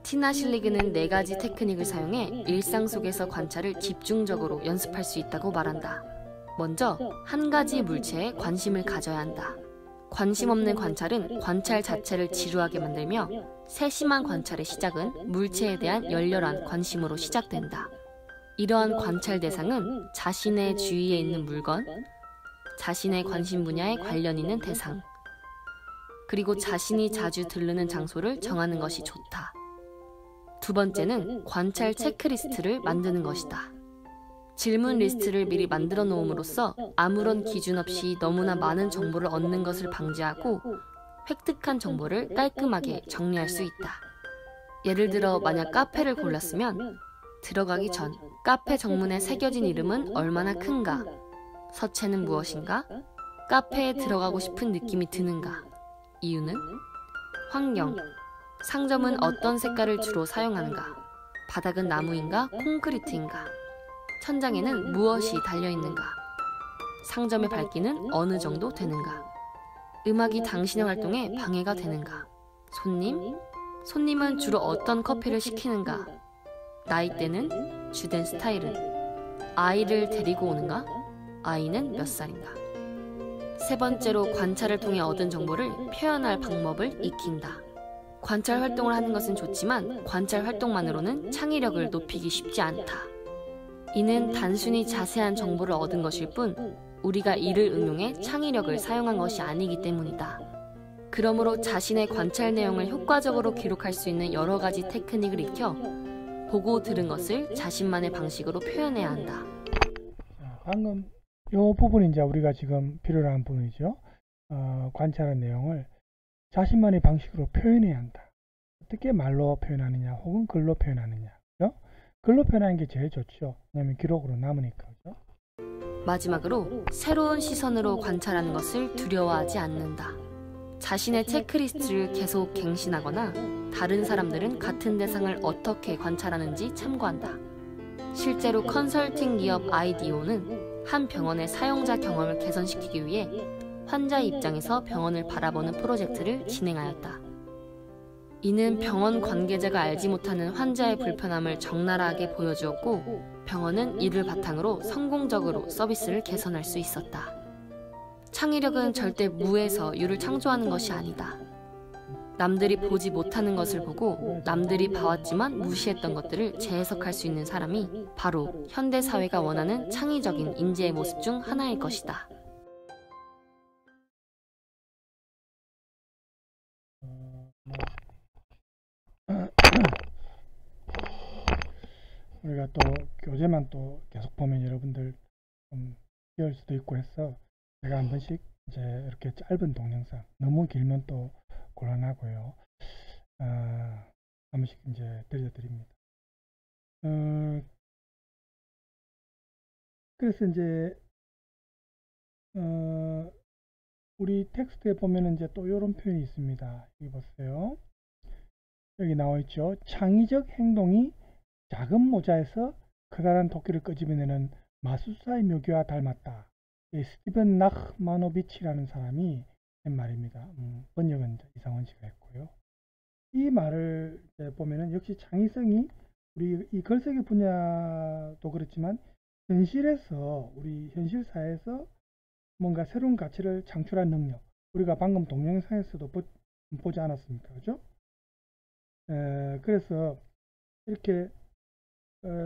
티나 실리그는 4가지 테크닉을 사용해 일상 속에서 관찰을 집중적으로 연습할 수 있다고 말한다. 먼저, 한 가지 물체에 관심을 가져야 한다. 관심 없는 관찰은 관찰 자체를 지루하게 만들며 세심한 관찰의 시작은 물체에 대한 열렬한 관심으로 시작된다. 이러한 관찰 대상은 자신의 주위에 있는 물건, 자신의 관심 분야에 관련 있는 대상, 그리고 자신이 자주 들르는 장소를 정하는 것이 좋다. 두 번째는 관찰 체크리스트를 만드는 것이다. 질문 리스트를 미리 만들어 놓음으로써 아무런 기준 없이 너무나 많은 정보를 얻는 것을 방지하고 획득한 정보를 깔끔하게 정리할 수 있다. 예를 들어 만약 카페를 골랐으면 들어가기 전 카페 정문에 새겨진 이름은 얼마나 큰가? 서체는 무엇인가? 카페에 들어가고 싶은 느낌이 드는가? 이유는? 환경, 상점은 어떤 색깔을 주로 사용하는가? 바닥은 나무인가? 콘크리트인가? 천장에는 무엇이 달려있는가? 상점의 밝기는 어느 정도 되는가? 음악이 당신의 활동에 방해가 되는가? 손님은 주로 어떤 커피를 시키는가? 나이대는? 주된 스타일은? 아이를 데리고 오는가? 아이는 몇 살인가? 세 번째로 관찰을 통해 얻은 정보를 표현할 방법을 익힌다. 관찰 활동을 하는 것은 좋지만 관찰 활동만으로는 창의력을 높이기 쉽지 않다. 이는 단순히 자세한 정보를 얻은 것일 뿐 우리가 이를 응용해 창의력을 사용한 것이 아니기 때문이다. 그러므로 자신의 관찰 내용을 효과적으로 기록할 수 있는 여러 가지 테크닉을 익혀 보고 들은 것을 자신만의 방식으로 표현해야 한다. 방금 이 부분이 이제 우리가 지금 필요로 하는 부분이죠. 관찰한 내용을 자신만의 방식으로 표현해야 한다. 어떻게 말로 표현하느냐 혹은 글로 표현하느냐. 그죠? 글로 표현하는 게 제일 좋죠. 왜냐하면 기록으로 남으니까. 그죠? 마지막으로 새로운 시선으로 관찰하는 것을 두려워하지 않는다. 자신의 체크리스트를 계속 갱신하거나 다른 사람들은 같은 대상을 어떻게 관찰하는지 참고한다. 실제로 컨설팅 기업 아이디오는 한 병원의 사용자 경험을 개선시키기 위해 환자의 입장에서 병원을 바라보는 프로젝트를 진행하였다. 이는 병원 관계자가 알지 못하는 환자의 불편함을 적나라하게 보여주었고 병원은 이를 바탕으로 성공적으로 서비스를 개선할 수 있었다. 창의력은 절대 무에서 유를 창조하는 것이 아니다. 남들이 보지 못하는 것을 보고 남들이 봐왔지만 무시했던 것들을 재해석할 수 있는 사람이 바로 현대 사회가 원하는 창의적인 인재의 모습 중 하나일 것이다. 우리가 또 교재만 또 계속 보면 여러분들 좀 귀여울 수도 있고 해서 제가 한 번씩 이제 이렇게 짧은 동영상, 너무 길면 또 곤란하고요. 한 번씩 이제 들려드립니다. 그래서 이제 우리 텍스트에 보면은 이제 또 이런 표현이 있습니다. 여기 보세요. 여기 나와 있죠. 창의적 행동이 작은 모자에서 커다란 토끼를 끄집어내는 마술사의 묘기와 닮았다. 스티븐 나흐마노비치라는 사람이 한 말입니다. 번역은 이상원 씨가 했고요. 이 말을 보면은 역시 창의성이 우리 이 글쓰기 분야도 그렇지만 현실에서 우리 현실 사회에서 뭔가 새로운 가치를 창출한 능력, 우리가 방금 동영상에서도 보지 않았습니까? 그죠? 그래서 이렇게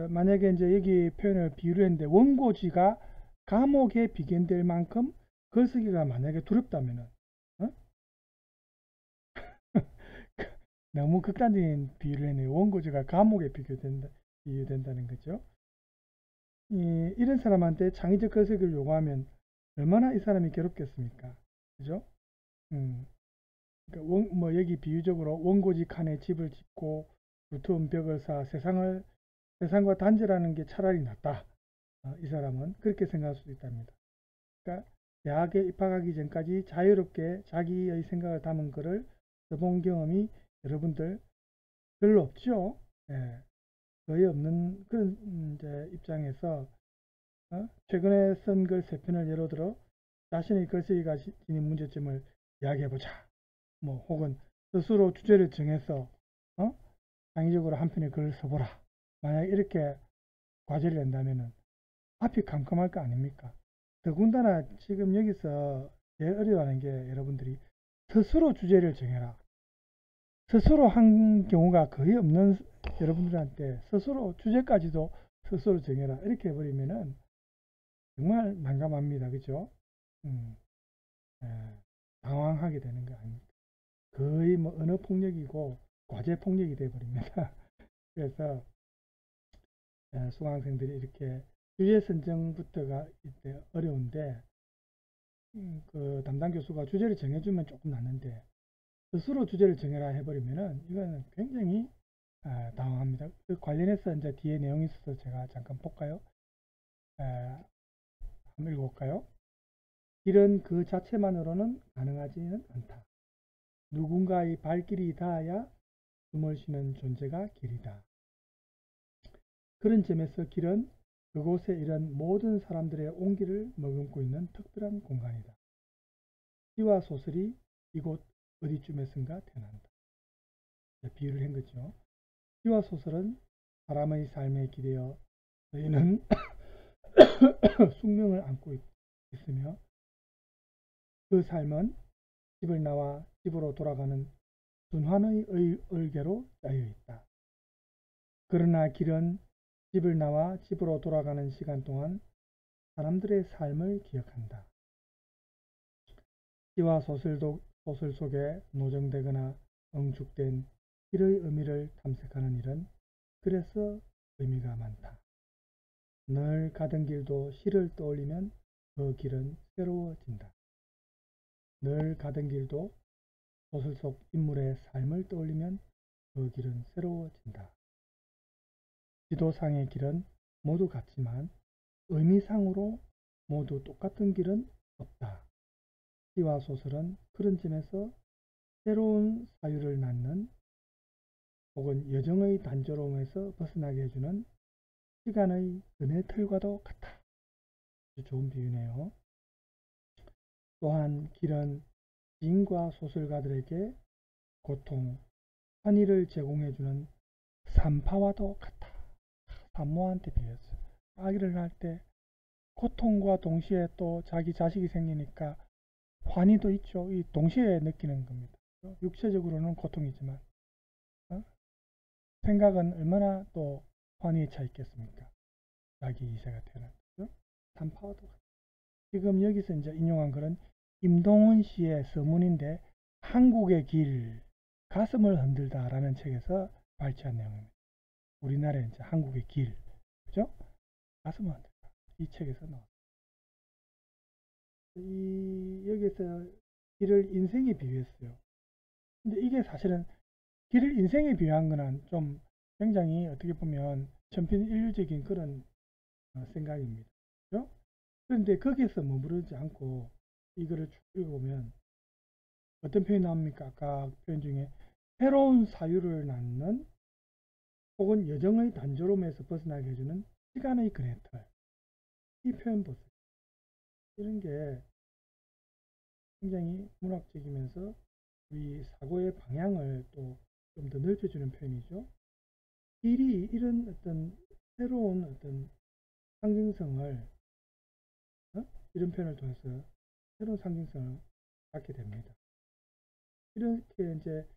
만약에 이제 여기 표현을 비유를 했는데 원고지가 감옥에 비견될 만큼 글쓰기가 만약에 두렵다면은 어? 너무 극단적인 비유를 했네요. 원고지가 감옥에 비유된다는 거죠. 이런 사람한테 창의적 글쓰기를 요구하면 얼마나 이 사람이 괴롭겠습니까? 그죠? 그러니까 뭐 여기 비유적으로 원고지 칸에 집을 짓고 두터운 벽을 쌓아 세상과 단절하는 게 차라리 낫다. 이 사람은 그렇게 생각할 수도 있답니다. 그러니까 대학에 입학하기 전까지 자유롭게 자기의 생각을 담은 글을 써본 경험이 여러분들 별로 없죠. 예, 거의 없는 그런 이제 입장에서 최근에 쓴 글 3편을 예로 들어 자신의 글쓰기가 지닌 문제점을 이야기해보자. 뭐 혹은 스스로 주제를 정해서 창의적으로 한 편의 글을 써보라. 만약 이렇게 과제를 낸다면은 앞이 캄캄할 거 아닙니까? 더군다나 지금 여기서 제일 어려워하는 게 여러분들이 스스로 주제를 정해라. 스스로 한 경우가 거의 없는 여러분들한테 스스로 주제까지도 스스로 정해라. 이렇게 해버리면은 정말 난감합니다. 그죠? 예, 당황하게 되는 거 아닙니까? 거의 뭐 언어 폭력이고 과제 폭력이 되어버립니다. 그래서 수강생들이 이렇게 주제 선정부터가 이때 어려운데 그 담당 교수가 주제를 정해주면 조금 낫는데 스스로 주제를 정해라 해버리면은 이거는 굉장히 당황합니다. 그 관련해서 이제 뒤에 내용이 있어서 제가 잠깐 볼까요? 한번 읽어볼까요? 길은 그 자체만으로는 가능하지는 않다. 누군가의 발길이 닿아야 숨을 쉬는 존재가 길이다. 그런 점에서 길은 그곳에 이런 모든 사람들의 온기를 머금고 있는 특별한 공간이다. 시와 소설이 이곳 어디쯤에선가 태어난다. 비유를 한 거죠. 시와 소설은 사람의 삶에 기대어 저희는 숙명을 안고 있으며 그 삶은 집을 나와 집으로 돌아가는 순환의 얼개로 짜여 있다. 그러나 길은 집을 나와 집으로 돌아가는 시간 동안 사람들의 삶을 기억한다. 시와 소설 속에 노정되거나 응축된 길의 의미를 탐색하는 일은 그래서 의미가 많다. 늘 가던 길도 시를 떠올리면 그 길은 새로워진다. 늘 가던 길도 소설 속 인물의 삶을 떠올리면 그 길은 새로워진다. 지도상의 길은 모두 같지만 의미상으로 모두 똑같은 길은 없다. 시와 소설은 그런 점에서 새로운 사유를 낳는 혹은 여정의 단조로움에서 벗어나게 해주는 시간의 은혜 틀과도 같다. 아주 좋은 비유네요. 또한 길은 시인과 소설가들에게 고통, 환희를 제공해주는 산파와도 같다. 산모한테 비유했어요. 아기를 낳을 때 고통과 동시에 또 자기 자식이 생기니까 환희도 있죠. 이 동시에 느끼는 겁니다. 육체적으로는 고통이지만 생각은 얼마나 또 환희에 차 있겠습니까? 자기 이세가 태어났죠. 산파와도 같다. 지금 여기서 이제 인용한 글은 임동원 씨의 서문인데 한국의 길, 가슴을 흔들다라는 책에서 발췌한 내용입니다. 우리나라의 이제 한국의 길, 그죠? 가슴을 흔들다. 이 책에서 나왔습니다. 여기서 길을 인생에 비유했어요. 근데 이게 사실은 길을 인생에 비유한 거는 좀 굉장히 어떻게 보면 천편일률적인 그런 생각입니다. 그죠? 그런데 거기에서 머무르지 않고 이거를 쭉 읽어보면 어떤 표현이 나옵니까? 아까 표현 중에 새로운 사유를 낳는 혹은 여정의 단조로움에서 벗어나게 해주는 시간의 그네털. 이 표현 보세요. 이런 게 굉장히 문학적이면서 우리 사고의 방향을 또 좀 더 넓혀주는 표현이죠. 길이 이런 어떤 새로운 어떤 상징성을 이런 표현을 통해서 새로운 상징성을 갖게 됩니다. 이렇게 이제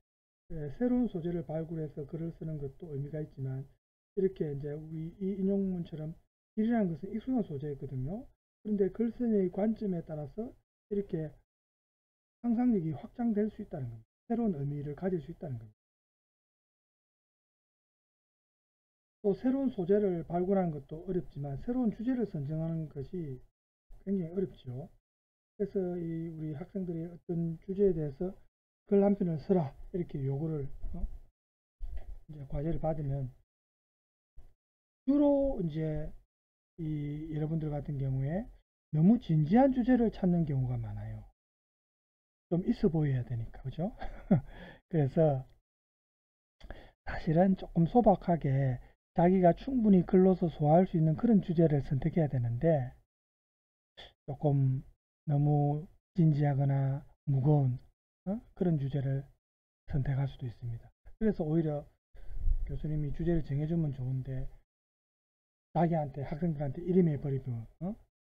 새로운 소재를 발굴해서 글을 쓰는 것도 의미가 있지만 이렇게 이제 우리 이 인용문처럼 글이라는 것은 익숙한 소재거든요. 그런데 글쓰기의 관점에 따라서 이렇게 상상력이 확장될 수 있다는 겁니다. 새로운 의미를 가질 수 있다는 겁니다. 또 새로운 소재를 발굴하는 것도 어렵지만 새로운 주제를 선정하는 것이 굉장히 어렵죠. 그래서 우리 학생들이 어떤 주제에 대해서 글 한 편을 써라 이렇게 요구를 이제 과제를 받으면 주로 이제 여러분들 같은 경우에 너무 진지한 주제를 찾는 경우가 많아요. 좀 있어 보여야 되니까, 그죠? 그래서 사실은 조금 소박하게 자기가 충분히 글로서 소화할 수 있는 그런 주제를 선택해야 되는데 조금 너무 진지하거나 무거운 그런 주제를 선택할 수도 있습니다. 그래서 오히려 교수님이 주제를 정해주면 좋은데 자기한테 학생들한테 이름해 버리면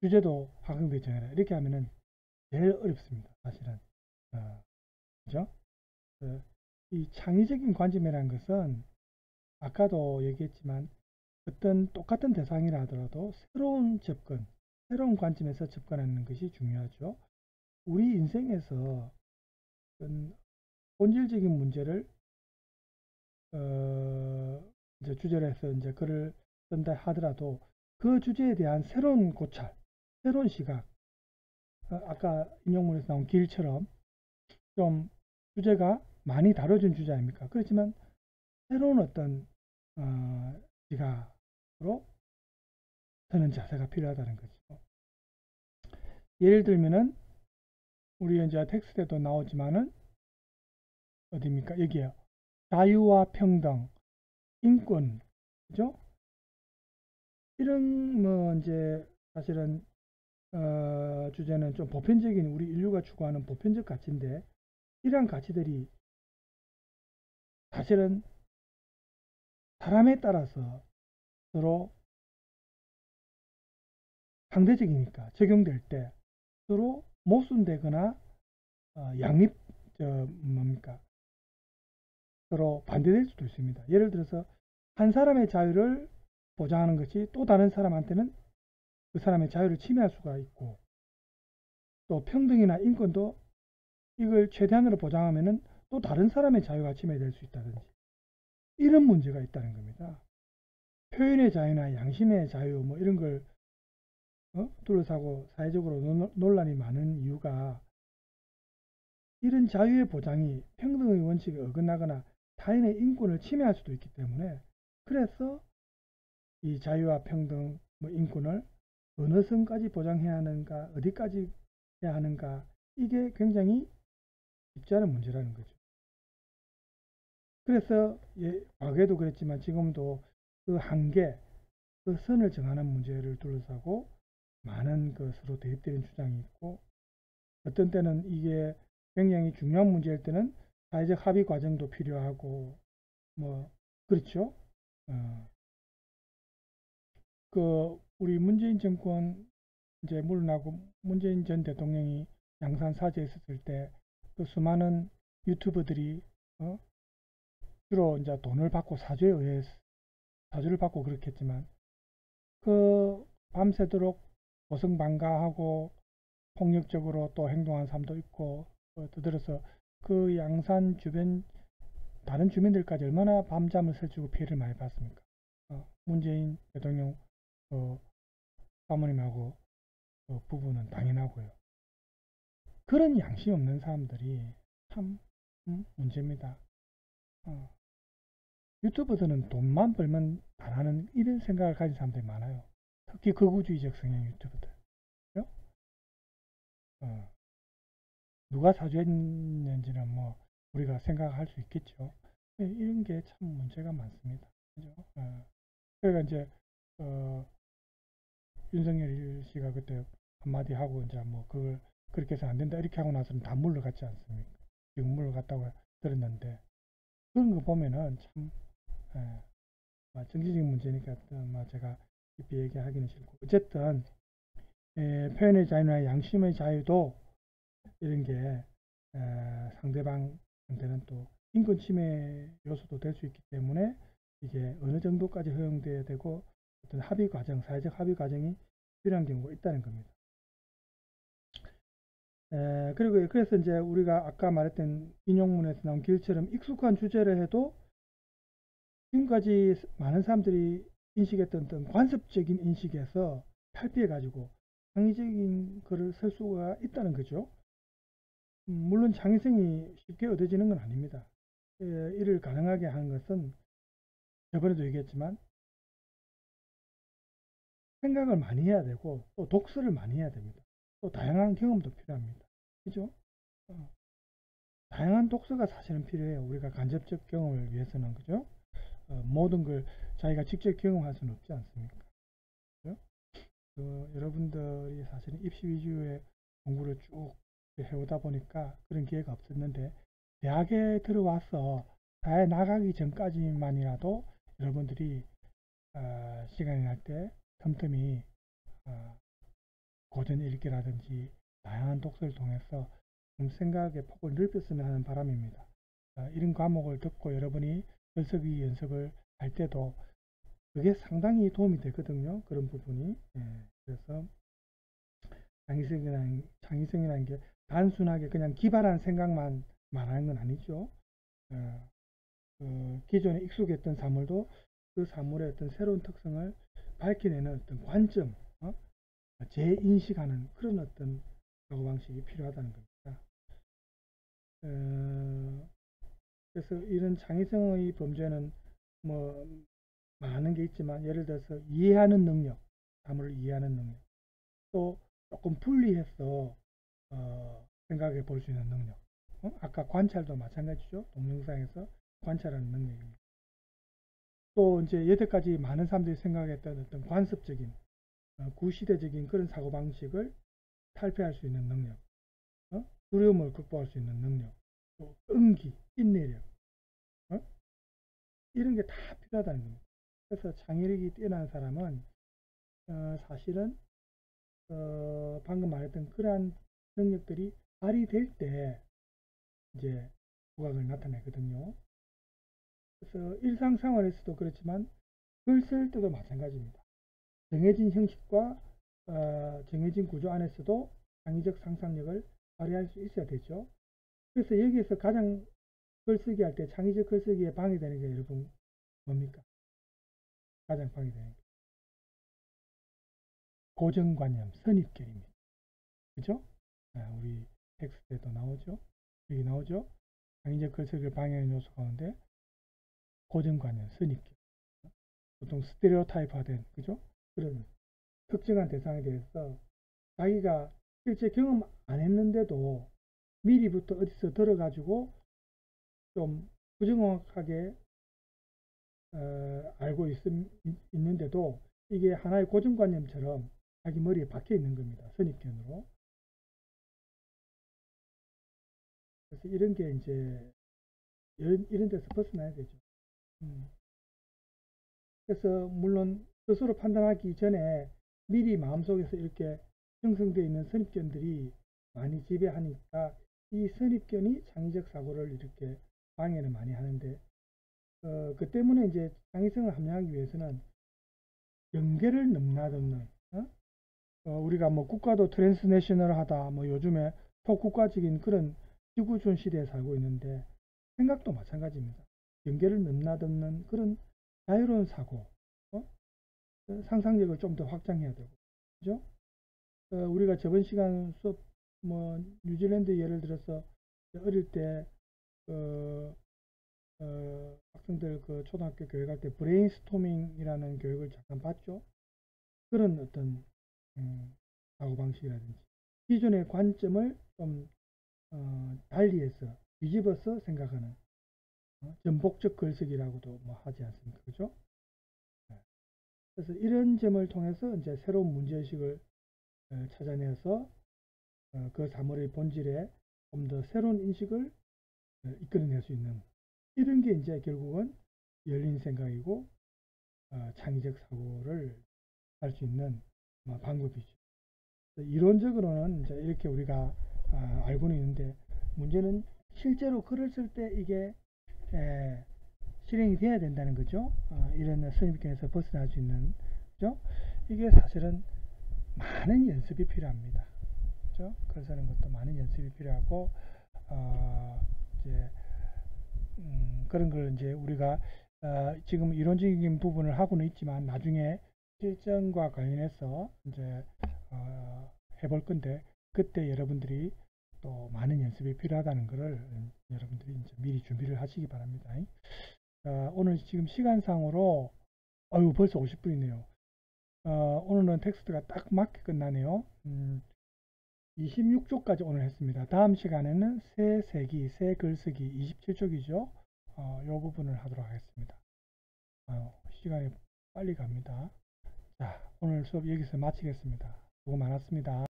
주제도 학생들이 정해라 이렇게 하면은 제일 어렵습니다. 사실은 그죠? 이 창의적인 관점이라는 것은 아까도 얘기했지만 어떤 똑같은 대상이라 하더라도 새로운 접근, 새로운 관점에서 접근하는 것이 중요하죠. 우리 인생에서 어떤 본질적인 문제를 이제 주제로 해서 이제 글을 쓴다 하더라도 그 주제에 대한 새로운 고찰, 새로운 시각, 아까 인용문에서 나온 길처럼 좀 주제가 많이 다뤄진 주제 아닙니까? 그렇지만 새로운 어떤 시각으로 드는 자세가 필요하다는 거죠. 예를 들면은 우리 이제 텍스트에도 나오지만은 어디입니까? 여기에요. 자유와 평등, 인권, 그죠? 이런 뭐 이제 사실은 주제는 좀 보편적인 우리 인류가 추구하는 보편적 가치인데 이러한 가치들이 사실은 사람에 따라서 서로 상대적이니까 적용될 때 서로 모순되거나 양립 뭡니까 서로 반대될 수도 있습니다. 예를 들어서 한 사람의 자유를 보장하는 것이 또 다른 사람한테는 그 사람의 자유를 침해할 수가 있고 또 평등이나 인권도 이걸 최대한으로 보장하면은 또 다른 사람의 자유가 침해될 수 있다든지 이런 문제가 있다는 겁니다. 표현의 자유나 양심의 자유 뭐 이런 걸 둘러싸고 사회적으로 논란이 많은 이유가 이런 자유의 보장이 평등의 원칙에 어긋나거나 타인의 인권을 침해할 수도 있기 때문에 그래서 이 자유와 평등, 뭐 인권을 어느 선까지 보장해야 하는가, 어디까지 해야 하는가 이게 굉장히 쉽지 않은 문제라는 거죠. 그래서 과거에도 그랬지만 지금도 그 한계, 그 선을 정하는 문제를 둘러싸고 많은 것으로 대입되는 주장이 있고 어떤 때는 이게 굉장히 중요한 문제일 때는 사회적 합의 과정도 필요하고 뭐 그렇죠. 그 우리 문재인 정권 이제 물러나고 문재인 전 대통령이 양산 사죄에 있었을 때 그 수많은 유튜버들이 주로 이제 돈을 받고 사죄에 의해 사죄를 받고 그렇겠지만 그 밤새도록 고성방가하고 폭력적으로 또 행동한 사람도 있고 떠들어서 그 양산 주변 다른 주민들까지 얼마나 밤잠을 설치고 피해를 많이 봤습니까? 문재인 대통령 사모님하고 부부는 당연하고요. 그런 양심 없는 사람들이 참 문제입니다. 유튜버들은 돈만 벌면 잘하는 이런 생각을 가진 사람들이 많아요. 특히 극우주의적 성향 유튜버들. 누가 사주했는지는 뭐 우리가 생각할 수 있겠죠. 이런 게 참 문제가 많습니다. 그죠? 그러니까 이제 윤석열 씨가 그때 한마디 하고 이제 뭐 그걸 그렇게 해서 안 된다 이렇게 하고 나서는 다 물러갔지 않습니까? 지금 물러갔다고 들었는데 그런 거 보면은 참 정치적인 문제니까 제가 깊이 얘기하기는 싫고 어쨌든 표현의 자유나 양심의 자유도 이런 게 상대방한테는 또 인권 침해 요소도 될 수 있기 때문에 이제 어느 정도까지 허용돼야 되고 어떤 합의 과정, 사회적 합의 과정이 필요한 경우가 있다는 겁니다. 그리고 그래서 이제 우리가 아까 말했던 인용문에서 나온 길처럼 익숙한 주제를 해도 지금까지 많은 사람들이 인식했던 어떤 관습적인 인식에서 탈피해 가지고 창의적인 글을 쓸 수가 있다는 거죠. 물론 창의성이 쉽게 얻어지는 건 아닙니다. 이를 가능하게 하는 것은 저번에도 얘기했지만 생각을 많이 해야 되고 또 독서를 많이 해야 됩니다. 또 다양한 경험도 필요합니다. 그죠? 다양한 독서가 사실은 필요해요. 우리가 간접적 경험을 위해서는. 그죠? 모든 걸 자기가 직접 경험할 수는 없지 않습니까? 그죠? 여러분들이 사실은 입시 위주의 공부를 쭉 해오다 보니까 그런 기회가 없었는데 대학에 들어와서 사회 나가기 전까지만이라도 여러분들이 시간이 날 때 틈틈이 고전 읽기라든지 다양한 독서를 통해서 좀 생각의 폭을 넓혔으면 하는 바람입니다. 이런 과목을 듣고 여러분이 글쓰기 연습을 할 때도 그게 상당히 도움이 되거든요. 그런 부분이. 그래서 창의성이라는 게 단순하게 그냥 기발한 생각만 말하는 건 아니죠. 기존에 익숙했던 사물도 그 사물의 어떤 새로운 특성을 밝혀내는 어떤 관점, 재인식하는 그런 어떤 사고방식이 필요하다는 겁니다. 그래서 이런 창의성의 범죄는 뭐 많은 게 있지만 예를 들어서 이해하는 능력, 사물을 이해하는 능력, 또 조금 분리해서 생각해 볼 수 있는 능력, 아까 관찰도 마찬가지죠. 동영상에서 관찰하는 능력입니다. 또 이제 여태까지 많은 사람들이 생각했던 어떤 관습적인 구시대적인 그런 사고방식을 탈피할 수 있는 능력, 두려움을 극복할 수 있는 능력, 또 끈기, 인내력, 이런 게 다 필요하다는 겁니다. 그래서 창의력이 뛰어난 사람은 사실은 방금 말했던 그러한 능력들이 발휘될 때 이제 후각을 나타내거든요. 그래서 일상생활에서도 그렇지만 글 쓸 때도 마찬가지입니다. 정해진 형식과 정해진 구조 안에서도 창의적 상상력을 발휘할 수 있어야 되죠. 그래서 여기에서 가장 글쓰기 할 때 창의적 글쓰기에 방해되는 게 여러분 뭡니까? 가장 방해되는 게 고정관념, 선입견입니다. 그죠? 우리 텍스트에도 나오죠? 여기 나오죠? 창의적 글쓰기를 방해하는 요소 가운데 고정관념, 선입견, 보통 스테레오타입화된, 그죠? 그런 특정한 대상에 대해서 자기가 실제 경험 안 했는데도 미리부터 어디서 들어가지고 좀 부정확하게 알고 있는데도 이게 하나의 고정관념처럼 자기 머리에 박혀 있는 겁니다. 선입견으로. 그래서 이런 게 이제 이런 데서 벗어나야 되죠. 그래서 물론 스스로 판단하기 전에 미리 마음속에서 이렇게 형성되어 있는 선입견들이 많이 지배하니까 이 선입견이 창의적 사고를 이렇게 방해를 많이 하는데 그 때문에 이제 창의성을 함양하기 위해서는 경계를 넘나드는 우리가 뭐 국가도 트랜스내셔널하다 뭐 요즘에 토국가적인 그런 지구촌 시대에 살고 있는데 생각도 마찬가지입니다. 경계를 넘나드는 그런 자유로운 사고, 상상력을 좀 더 확장해야 되고, 그죠? 우리가 저번 시간 수업 뭐 뉴질랜드 예를 들어서 어릴 때 학생들 그 초등학교 교육 할 때 브레인스토밍이라는 교육을 잠깐 봤죠. 그런 어떤 사고방식이라든지 기존의 관점을 좀 달리해서 뒤집어서 생각하는 전복적 글쓰기라고도 뭐 하지 않습니까? 그죠? 그래서 이런 점을 통해서 이제 새로운 문제의식을 찾아내서 그 사물의 본질에 좀 더 새로운 인식을 이끌어낼 수 있는 이런 게 이제 결국은 열린 생각이고 창의적 사고를 할 수 있는 방법이죠. 이론적으로는 이제 이렇게 우리가 알고는 있는데 문제는 실제로 글을 쓸 때 이게 실행이 돼야 된다는 거죠. 이런 선입견에서 벗어날 수 있는, 그죠? 이게 사실은 많은 연습이 필요합니다. 그죠? 글 쓰는 것도 많은 연습이 필요하고, 이제, 그런 걸 이제 우리가, 지금 이론적인 부분을 하고는 있지만, 나중에 실전과 관련해서 이제, 해볼 건데, 그때 여러분들이 또 많은 연습이 필요하다는 것을 여러분들이 이제 미리 준비를 하시기 바랍니다. 오늘 지금 시간상으로 벌써 50분이네요. 오늘은 텍스트가 딱 맞게 끝나네요. 26쪽까지 오늘 했습니다. 다음 시간에는 새 세기, 새 글쓰기 27쪽이죠. 이 부분을 하도록 하겠습니다. 시간이 빨리 갑니다. 자, 오늘 수업 여기서 마치겠습니다. 수고 많았습니다.